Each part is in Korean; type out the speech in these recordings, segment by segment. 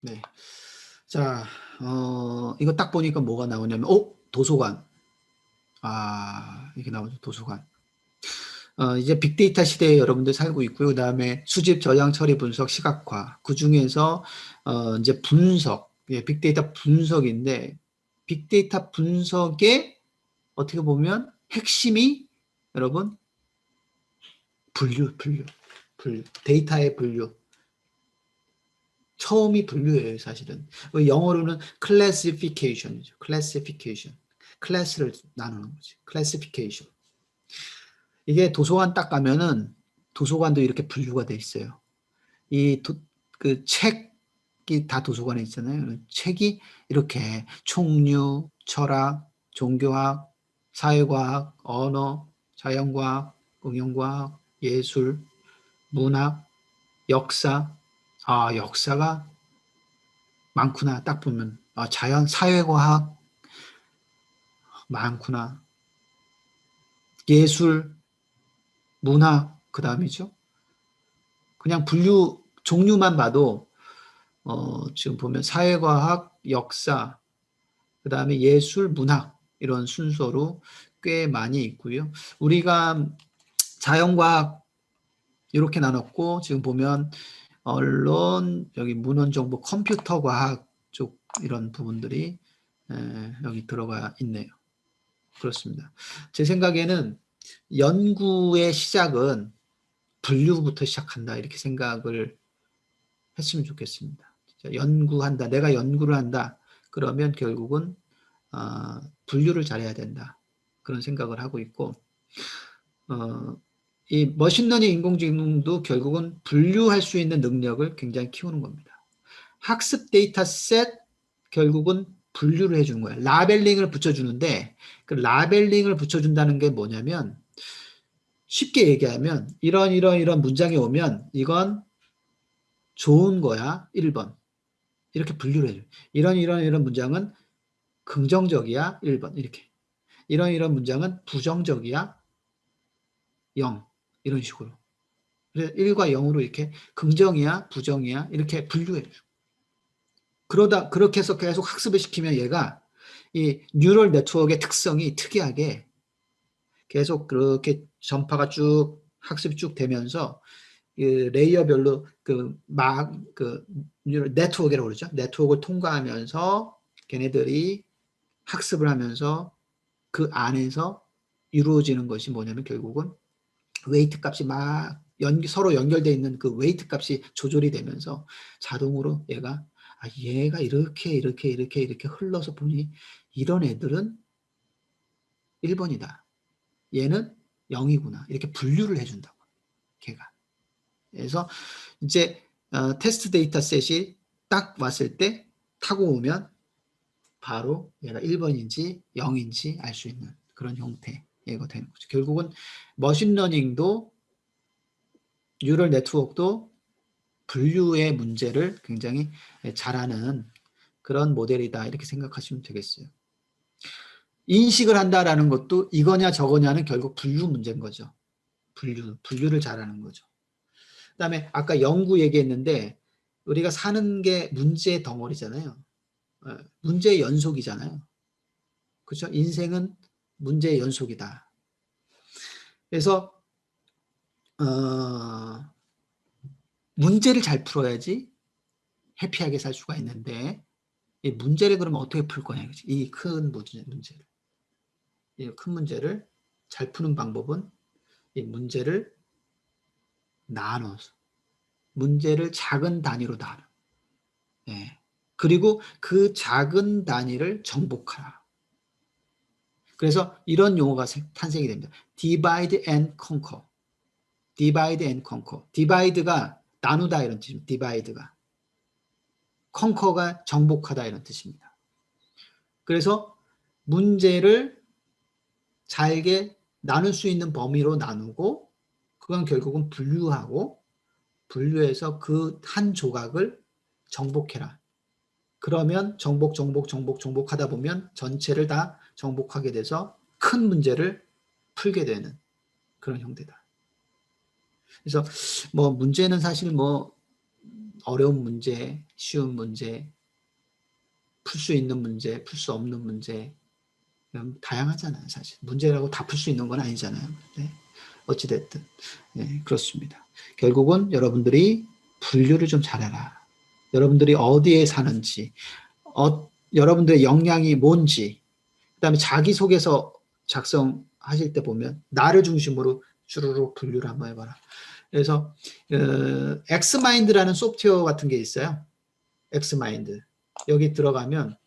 네. 자, 이거 딱 보니까 뭐가 나오냐면, 도서관. 이게 나오죠, 도서관. 이제 빅데이터 시대에 여러분들 살고 있고요. 그 다음에 수집, 저장, 처리, 분석, 시각화. 그 중에서, 이제 분석. 예, 빅데이터 분석인데, 빅데이터 분석의 어떻게 보면 핵심이 여러분, 분류. 데이터의 분류. 처음이 분류예요, 사실은. 영어로는 classification이죠. classification. 클래스를 나누는 거지. classification. 이게 도서관 딱 가면은 도서관도 이렇게 분류가 돼 있어요. 그 책이 다 도서관에 있잖아요. 책이 이렇게 총류, 철학, 종교학, 사회과학, 언어, 자연과학, 응용과학, 예술, 문학, 역사. 역사가 많구나. 딱 보면. 자연, 사회과학 많구나. 예술, 문학, 그 다음이죠. 그냥 분류, 종류만 봐도, 지금 보면 사회과학, 역사, 그 다음에 예술, 문학, 이런 순서로 꽤 많이 있고요. 우리가 자연과학, 이렇게 나눴고, 지금 보면 언론, 여기 문헌정보, 컴퓨터과학 쪽, 이런 부분들이 여기 들어가 있네요. 그렇습니다. 제 생각에는 연구의 시작은 분류부터 시작한다 이렇게 생각을 했으면 좋겠습니다. 연구한다. 내가 연구를 한다. 그러면 결국은 분류를 잘해야 된다. 그런 생각을 하고 있고 어, 이 머신러닝 인공지능도 결국은 분류할 수 있는 능력을 굉장히 키우는 겁니다. 학습 데이터셋 결국은 분류를 해주는 거예요. 라벨링을 붙여주는데 그 라벨링을 붙여준다는 게 뭐냐면 쉽게 얘기하면 이런 문장이 오면 이건 좋은 거야. 1번. 이렇게 분류를 해줘요. 이런 문장은 긍정적이야. 1번. 이렇게. 이런 문장은 부정적이야. 0. 이런 식으로. 그래서 1과 0으로 이렇게 긍정이야. 부정이야. 이렇게 분류해줘. 그렇게 해서 계속 학습을 시키면 얘가 이 뉴럴 네트워크의 특성이 특이하게 계속 그렇게 전파가 쭉 학습이 쭉 되면서 그 레이어별로 그 네트워크라고 그러죠. 네트워크를 통과하면서 걔네들이 학습을 하면서 그 안에서 이루어지는 것이 뭐냐면 결국은 웨이트 값이 막 서로 연결되어 있는 그 웨이트 값이 조절이 되면서 자동으로 얘가 이렇게 흘러서 보니 이런 애들은 1번이다. 얘는 0이구나. 이렇게 분류를 해준다고. 걔가. 그래서 이제 테스트 데이터셋이 딱 왔을 때 타고 오면 바로 얘가 1번인지 0인지 알 수 있는 그런 형태가 되는 거죠. 결국은 머신러닝도 뉴럴 네트워크도 분류의 문제를 굉장히 잘하는 그런 모델이다 이렇게 생각하시면 되겠어요. 인식을 한다라는 것도 이거냐 저거냐는 결국 분류 문제인 거죠. 분류를 잘하는 거죠. 그다음에 아까 연구 얘기했는데 우리가 사는 게 문제 덩어리잖아요. 문제의 연속이잖아요. 그렇죠? 인생은 문제의 연속이다. 그래서 문제를 잘 풀어야지 해피하게 살 수가 있는데 이 문제를 그러면 어떻게 풀 거냐 이거지. 이 큰 문제를. 이 큰 문제를 잘 푸는 방법은 이 문제를 나눠서 문제를 작은 단위로 나눠. 예. 그리고 그 작은 단위를 정복하라. 그래서 이런 용어가 탄생이 됩니다. divide and conquer. divide and conquer. divide가 나누다 이런 뜻입니다. divide가. conquer가 정복하다 이런 뜻입니다. 그래서 문제를 잘게 나눌 수 있는 범위로 나누고 그건 결국은 분류하고 분류해서 그 한 조각을 정복해라. 그러면 정복하다 보면 전체를 다 정복하게 돼서 큰 문제를 풀게 되는 그런 형태다. 그래서 뭐 문제는 사실 뭐 어려운 문제, 쉬운 문제, 풀 수 있는 문제, 풀 수 없는 문제, 다양하잖아요. 사실 문제라고 다 풀 수 있는 건 아니잖아요. 네. 어찌됐든 네, 그렇습니다. 결국은 여러분들이 분류를 좀 잘해라. 여러분들이 어디에 사는지, 여러분들의 역량이 뭔지, 그다음에 자기소개서 작성하실 때 보면 나를 중심으로 주르륵 분류를 한번 해봐라. 그래서 엑스마인드라는 소프트웨어 같은 게 있어요. 엑스마인드. 여기 들어가면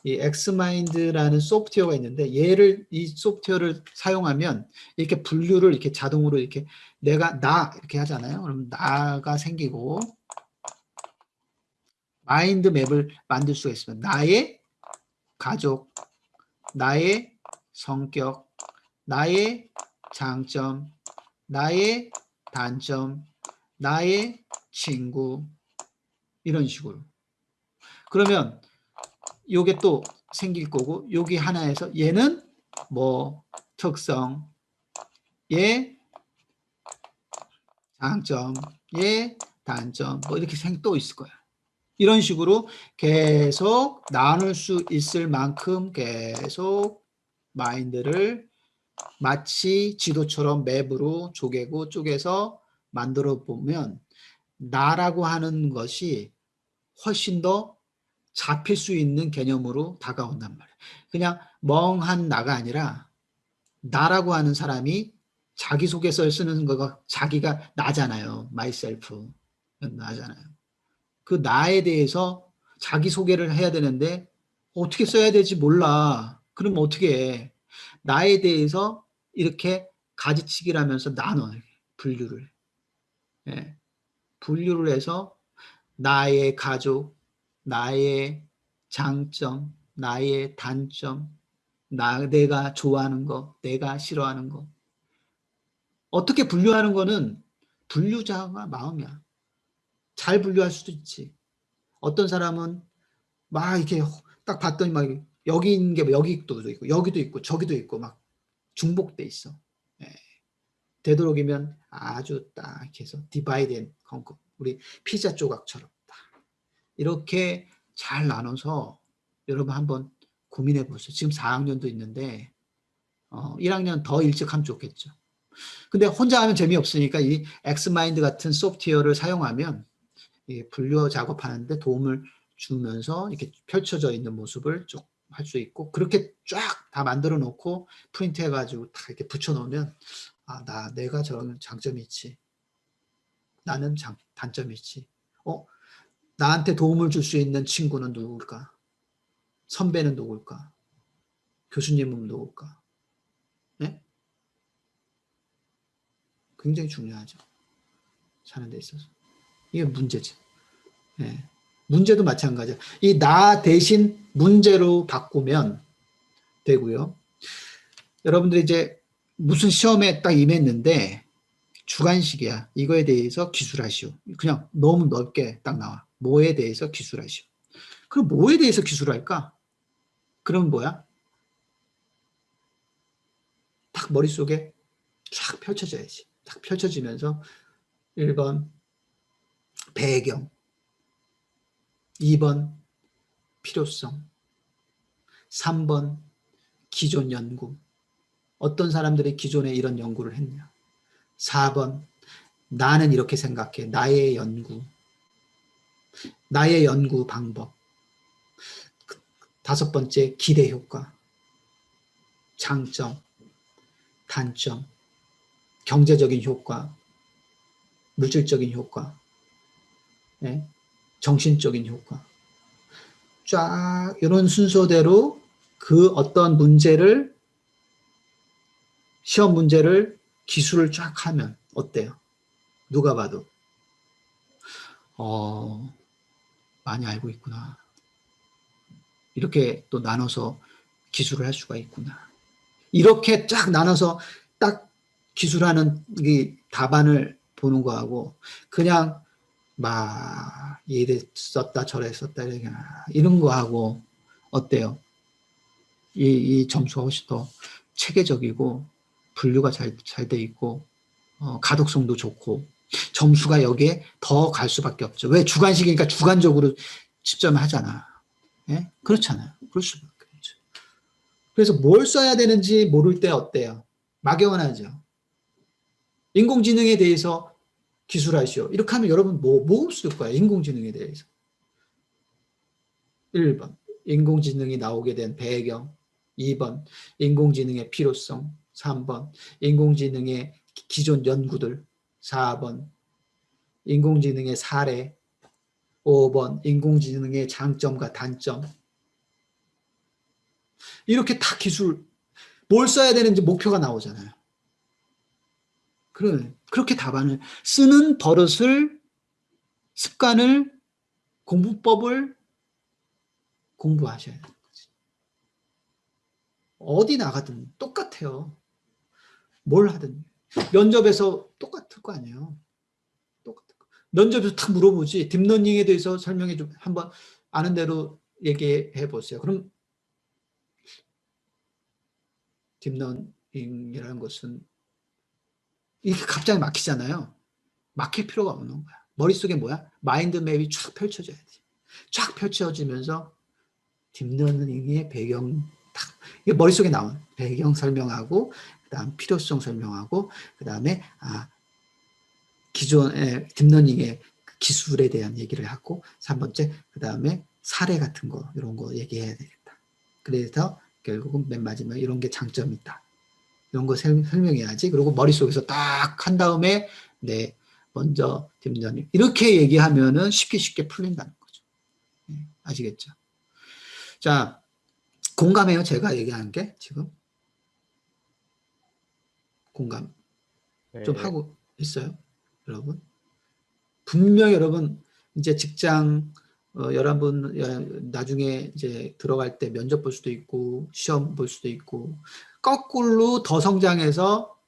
이 엑스마인드라는 소프트웨어가 있는데 이 소프트웨어를 사용하면 이렇게 분류를 이렇게 자동으로 이렇게 나 이렇게 하잖아요. 그럼 나가 생기고 마인드 맵을 만들 수가 있습니다. 나의 가족, 나의 성격, 나의 장점, 나의 단점, 나의 친구 이런 식으로. 그러면 요게 또 생길 거고 여기 하나에서 얘는 뭐 특성, 얘 장점, 얘 단점 뭐 이렇게 또 있을 거야. 이런 식으로 계속 나눌 수 있을 만큼 계속 마인드를 마치 지도처럼 맵으로 쪼개고 쪼개서 만들어 보면 나라고 하는 것이 훨씬 더 잡힐 수 있는 개념으로 다가온단 말이에요. 그냥 멍한 나가 아니라 나라고 하는 사람이 자기소개서를 쓰는 거가 자기가 나잖아요. myself. 나잖아요. 그 나에 대해서 자기소개를 해야 되는데 어떻게 써야 될지 몰라. 그럼 어떻게 해? 나에 대해서 이렇게 가지치기를 하면서 나눠요. 분류를. 예. 분류를 해서 나의 가족, 나의 장점, 나의 단점, 내가 좋아하는 거, 내가 싫어하는 거. 어떻게 분류하는 거는 분류자가 마음이야. 잘 분류할 수도 있지. 어떤 사람은 막 이렇게 딱 봤더니 막 여기 있는 게 여기도 있고 여기도 있고 저기도 있고 막 중복돼 있어. 예. 되도록이면 아주 딱 이렇게 해서 디바이드 앤 컨커. 우리 피자 조각처럼 딱 이렇게 잘 나눠서 여러분 한번 고민해 보세요. 지금 4학년도 있는데 1학년 더 일찍 하면 좋겠죠. 근데 혼자 하면 재미없으니까 이 엑스마인드 같은 소프트웨어를 사용하면 분류 작업하는데 도움을 주면서 이렇게 펼쳐져 있는 모습을 쭉 할 수 있고 그렇게 쫙 다 만들어 놓고 프린트 해가지고 다 이렇게 붙여 놓으면 내가 저런 장점이 있지. 나는 단점이 있지. 나한테 도움을 줄 수 있는 친구는 누굴까? 선배는 누굴까? 교수님은 누굴까? 네? 굉장히 중요하죠. 사는 데 있어서. 이게 문제죠. 네. 문제도 마찬가지야. 이 나 대신 문제로 바꾸면 되고요. 여러분들이 이제 무슨 시험에 딱 임했는데 주관식이야. 이거에 대해서 기술하시오. 그냥 너무 넓게 딱 나와. 뭐에 대해서 기술하시오. 그럼 뭐에 대해서 기술할까? 그럼 뭐야? 딱 머릿속에 쫙 펼쳐져야지. 딱 펼쳐지면서 1번 배경, 2번 필요성, 3번 기존 연구. 어떤 사람들이 기존에 이런 연구를 했냐. 4번 나는 이렇게 생각해. 나의 연구 방법. 5번째 기대 효과, 장점, 단점, 경제적인 효과, 물질적인 효과, 네? 정신적인 효과. 쫙 이런 순서대로 그 어떤 시험 문제를 기술을 쫙 하면 어때요? 누가 봐도 많이 알고 있구나. 이렇게 또 나눠서 기술을 할 수가 있구나. 이렇게 쫙 나눠서 딱 기술하는 이 답안을 보는 거하고 그냥 막 이래 썼다 저래 썼다 이런 거하고 어때요? 이 점수가 훨씬 더 체계적이고 분류가 잘 돼 있고 가독성도 좋고 점수가 여기에 더 갈 수밖에 없죠. 왜? 주관식이니까 주관적으로 집점을 하잖아. 예? 그렇잖아요. 그럴 수밖에 없죠. 그래서 뭘 써야 되는지 모를 때 어때요? 막연하죠. 인공지능에 대해서 기술하시오. 이렇게 하면 여러분 뭐 쓸 거예요? 인공지능에 대해서. 1번 인공지능이 나오게 된 배경, 2번 인공지능의 필요성, 3번 인공지능의 기존 연구들, 4번 인공지능의 사례, 5번 인공지능의 장점과 단점. 이렇게 다 기술 뭘 써야 되는지 목표가 나오잖아요. 그렇게 답안을 쓰는 버릇을, 습관을, 공부법을 공부하셔야 돼요. 어디 나가든 똑같아요. 뭘 하든. 면접에서 똑같을 거 아니에요. 똑같을 거. 면접에서 탁 물어보지. 딥러닝에 대해서 설명해 좀 한번 아는 대로 얘기해 보세요. 그럼 딥러닝이라는 것은 이게 갑자기 막히잖아요. 막힐 필요가 없는 거야. 머릿속에 뭐야? 마인드맵이 쫙 펼쳐져야 돼. 쫙 펼쳐지면서 딥러닝의 배경 머릿속에 나온 배경 설명하고 그다음 필요성 설명하고 그다음에 기존의 딥러닝의 기술에 대한 얘기를 하고 3번째 그다음에 사례 같은 거 이런 거 얘기해야 되겠다. 그래서 결국은 맨 마지막에 이런 게 장점이 있다. 이런 거 설명해야지. 그리고 머릿속에서 딱 한 다음에 네 먼저 딥러닝 이렇게 얘기하면은 쉽게 풀린다는 거죠. 아시겠죠? 자, 공감해요? 제가 얘기한 게 지금? 공감 좀 네. 하고 있어요? 여러분? 분명히 여러분 이제 직장 여러분 나중에 이제 들어갈 때 면접 볼 수도 있고 시험 볼 수도 있고 거꾸로 더 성장해서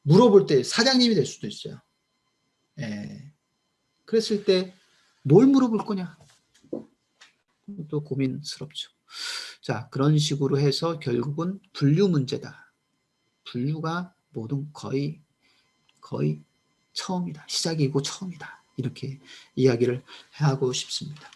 물어볼 때 사장님이 될 수도 있어요. 예. 그랬을 때 뭘 물어볼 거냐? 또 고민스럽죠. 자, 그런 식으로 해서 결국은 분류 문제다. 분류가 모든 거의 처음이다. 시작이고 처음이다. 이렇게 이야기를 하고 싶습니다.